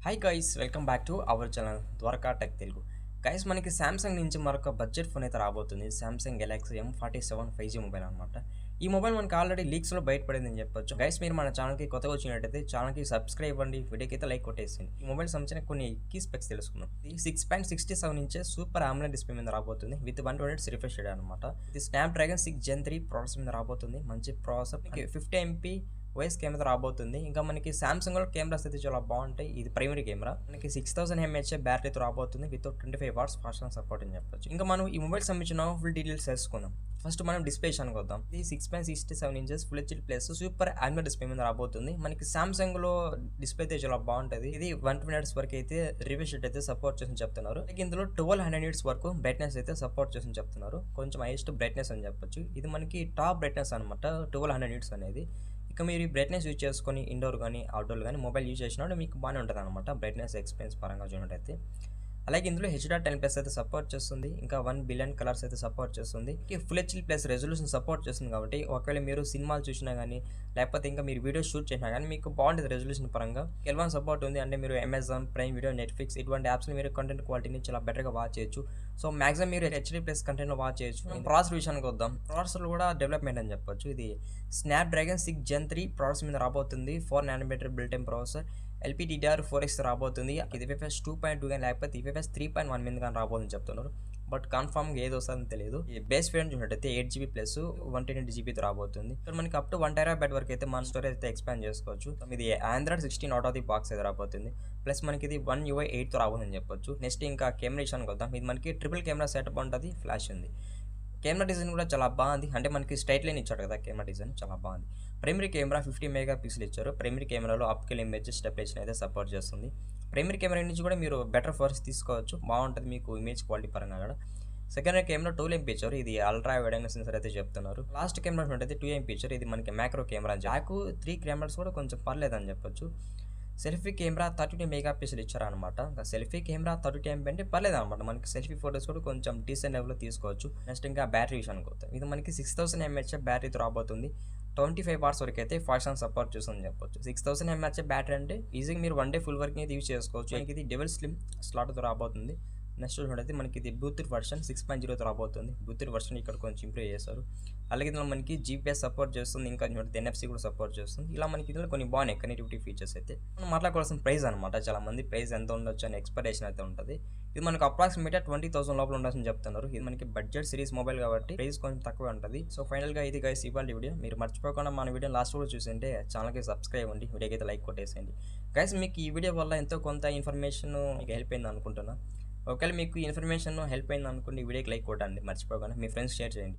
Hi guys, welcome back to our channel Dwaraka tech Telugu. Guys, మనకి Samsung నుంచి మరొక budget phone అయితే రాబోతుంది. Samsung Galaxy M47 5G mobile అనమాట. ఈ మొబైల్ మనకి ఆల్రెడీ లీక్స్లో బయటపడింది అని చెప్పొచ్చు. గైస్, మీరు మన ఛానల్కి కొత్తగా వచ్చినట్టయితే ఛానల్కి సబ్స్క్రైబ్ అవ్వండి, వీడియోకి అయితే లైక్ కొట్టేసింది. ఈ మొబైల్ సంబంధించిన కొన్ని కీ స్పెక్స్ తెలుసుకుందాం. ఇది 6.67 ఇంచ్ సూపర్ AMOLED డిస్ప్లే మీద రాబోతుంది విత్ 120 రిఫ్రెష్ రేట్ అనమాట. ఇది స్నాప్డ్రాగన్ 6 Gen 3 ప్రాసెసర్ మీద రాబోతుంది. మంచి ప్రాసెసర్, 50 MP వాయిస్ కెమెరా రాబోతుంది. ఇంకా మనకి సామ్సంగ్ లో కెమెరాస్ అయితే చాలా బాగుంటాయి. ఇది ప్రైమరీ కెమెరా, మనకి 6000 mAh బ్యాటరీతో రాబోతుంది with 25 watts fast charging support అని చెప్పొచ్చు. ఇంకా మనం ఈ మొబైల్ సంబంధించిన ఫుల్ డీటెయిల్స్ తెలుసుకుందాం. ఫస్ట్ మనం డిస్ప్లే విషయానికి వద్దాం. ఇది 6.67 inches full HD plus super AMOLED display మీద రాబోతుంది. మనకి సామ్సంగ్ లో డిస్ప్లే అయితే చాలా బాగుంటుంది. ఇది 120 Hz వరకు అయితే రిఫ్రెష్ రేట్ అయితే సపోర్ట్ చేసి చెప్తున్నారు. ఇందులో 1200 nits వరకు బ్రైట్నెస్ అయితే సపోర్ట్ చేసి చెప్తున్నారు. కొంచెం హైయెస్ట్ బ్రైట్నెస్ అని చెప్పొచ్చు. ఇది మనకి టాప్ బ్రైట్నెస్ అనమాట 1200 nits అనేది. ఇక మీరు ఈ బ్రైట్నెస్ యూజ్ చేసుకొని ఇండోర్ కానీ అవుట్డోర్ కానీ మొబైల్ యూజ్ చేసినప్పుడు మీకు బాగానే ఉంటుంది అనమాట బ్రైట్నెస్ ఎక్స్పీరియన్స్ పరంగా చూసినట్టయితే. అలాగే ఇందులో H.10+ అయితే సపోర్ట్ చేస్తుంది. ఇంకా 1 బిలియన్ కలర్స్ అయితే సపోర్ట్ చేస్తుంది. Full HD plus resolution support చేస్తుంది కాబట్టి ఒకవేళ మీరు సినిమాలు చూసినా కానీ లేకపోతే ఇంకా మీరు వీడియోస్ షూట్ చేసినా కానీ మీకు బాగుంటుంది రెజల్యూషన్ పరంగా. L1 సపోర్ట్ ఉంది అంటే మీరు అమెజాన్ ప్రైమ్ వీడియో, నెట్ఫ్లిక్స్ ఇటువంటి యాప్స్ని మీరు కంటెంట్ క్వాలిటీని చాలా బెటర్గా వాచ్ చేయొచ్చు. సో మాక్సిమం మీరు HD+ కంటెంట్ వాచ్ చేయొచ్చు. ప్రాసెసర్ విషయానికి వద్దాం. ప్రాసెసర్ కూడా డెవలప్మెంట్ అని చెప్పొచ్చు. ఇది స్నాప్డ్రాగన్ 6 Gen 3 ప్రాసెసర్ మీద రాబోతుంది. 4 nm బిల్ట్-ఇన్ ప్రాసెసర్, LPDDR4X రాబోతుంది. ఇది UFS 2.2 కానీ లేకపోతే UFS 3.1 మీద కానీ రాబోతుందని చెప్తున్నారు. బట్ కన్ఫర్మ్గా ఏది వస్తుందని తెలియదు. ఈ బేస్ వేరియంట్ చూసినట్టయితే 8GB ప్లస్ 128GB రాబోతుంది. ఇక్కడ మనకి అప్ టు 1TB వరకు అయితే మన స్టోరేజ్ అయితే ఎక్స్పాండ్ చేసుకోవచ్చు. ఇది Android 16 out of the box అయితే రాబోతుంది. ప్లస్ మనకి ఇది One UI 8తో రాబోతుందని చెప్పొచ్చు. నెక్స్ట్ ఇంకా కెమెరా విషయానికి వద్దాం. ఇది మనకి ట్రిపుల్ కెమెరా సెటప్ ఉంటుంది, ఫ్లాష్ ఉంది. కెమెరా డిజైన్ కూడా చాలా బాగుంది. అంటే మనకి స్ట్రైట్ లైన్ ఇచ్చాడు కదా, కెమెరా డిజైన్ చాలా బాగుంది. ప్రైమరీ కెమెరా 50 MP ఇచ్చారు. ప్రైమరీ కెమెరాలో అప్స్కేల్ ఇమేజ్ స్టెబిలైజేషన్ అయితే సపోర్ట్ చేస్తుంది. ప్రైమరీ కెమెరా నుంచి కూడా మీరు బెటర్ ఫోటోస్ తీసుకోవచ్చు, బాగుంటుంది మీకు ఇమేజ్ క్వాలిటీ పరంగా కూడా. సెకండరీ కెమెరా 2 MP ఇచ్చారు. ఇది అల్ట్రా వైడ్ యాంగిల్ సెన్సర్ అయితే చెప్తున్నారు. లాస్ట్ కెమెరా అయితే 2 MP ఇచ్చారు. ఇది మనకి మ్యాక్రో కెమెరా. బ్యాక్ 3 కెమెరాస్ కూడా కొంచెం పర్లేదని చెప్పొచ్చు. సెల్ఫీ కెమెరా 32 MP ఇచ్చారనమాట. సెల్ఫీ కెమెరా 32 MP అంటే పర్లేదు అనమాట. మనకి సెల్ఫీ ఫోటోస్ కూడా కొంచెం డీసెంట్ లెవెల్లో తీసుకోవచ్చు. నెక్స్ట్ ఇంకా బ్యాటరీ విషయానికి వద్దాం. ఇది మనకి 6000 mAh బ్యాటరీతో రాబోతుంది. 25 వాట్స్ వరకు అయితే ఫాస్ట్ ఛార్జింగ్ సపోర్ట్ చేస్తుందని చెప్పొచ్చు. 6000 mAh బ్యాటరీ అంటే ఈజీగా మీరు 1 డే ఫుల్ వర్క్ అయితే యూజ్ చేసుకోవచ్చు. ఇది డబుల్ స్లిమ్ స్లాట్తో రాబోతుంది. నెక్స్ట్ చూడండి, మనకి ఇది బ్లూటూత్ వర్షన్ 6.0తో రాబోతుంది. బ్లూటూత్ వర్షన్ ఇక్కడ కొంచెం ఇంప్రూవ్ చేశారు. అలాగే ఇందులో మనకి GPS సపోర్ట్ చేస్తుంది. ఇంకా చూడండి NFC కూడా సపోర్ట్ చేస్తుంది. ఇలా మనకి ఇందులో కొన్ని బాగున్నాయి కనెక్టివిటీ ఫీచర్స్ అయితే. మనం మాట్లాడుకోవాల్సిన ప్రైస్ అనమాట. చాలా మంది ప్రైస్ ఎంత ఉండొచ్చు అని ఎక్స్పెక్టేషన్ అయితే ఉంటుంది. ఇది మనకు అప్రాక్సిమేట్గా 20,000 లోపల ఉండాల్సిన చెప్తున్నారు. ఇది మనకి బడ్జెట్ సిరీస్ మొబైల్ కాబట్టి ప్రైస్ కొంచెం తక్కువ ఉంటుంది. సో ఫైనల్గా ఇది గైస్ ఇవాళ వీడియో. మీరు మర్చిపోకుండా మన వీడియో లాస్ట్ కూడా చూసింటే ఛానల్కి సబ్స్క్రైబ్ అవ్వండి, వీడియోకి అయితే లైక్ కొట్టేసేయండి. గైస్, మీకు ఈ వీడియో వల్ల ఎంతో కొంత ఇన్ఫర్మేషన్ మీకు హెల్ప్ అయింది అనుకుంటున్నా. ఒకవేళ మీకు ఇన్ఫర్మేషన్ హెల్ప్ అయింది అనుకోండి, వీడియోకి లైక్ కొట్టండి మర్చిపోకుండా. మీ ఫ్రెండ్స్ షేర్ చేయండి.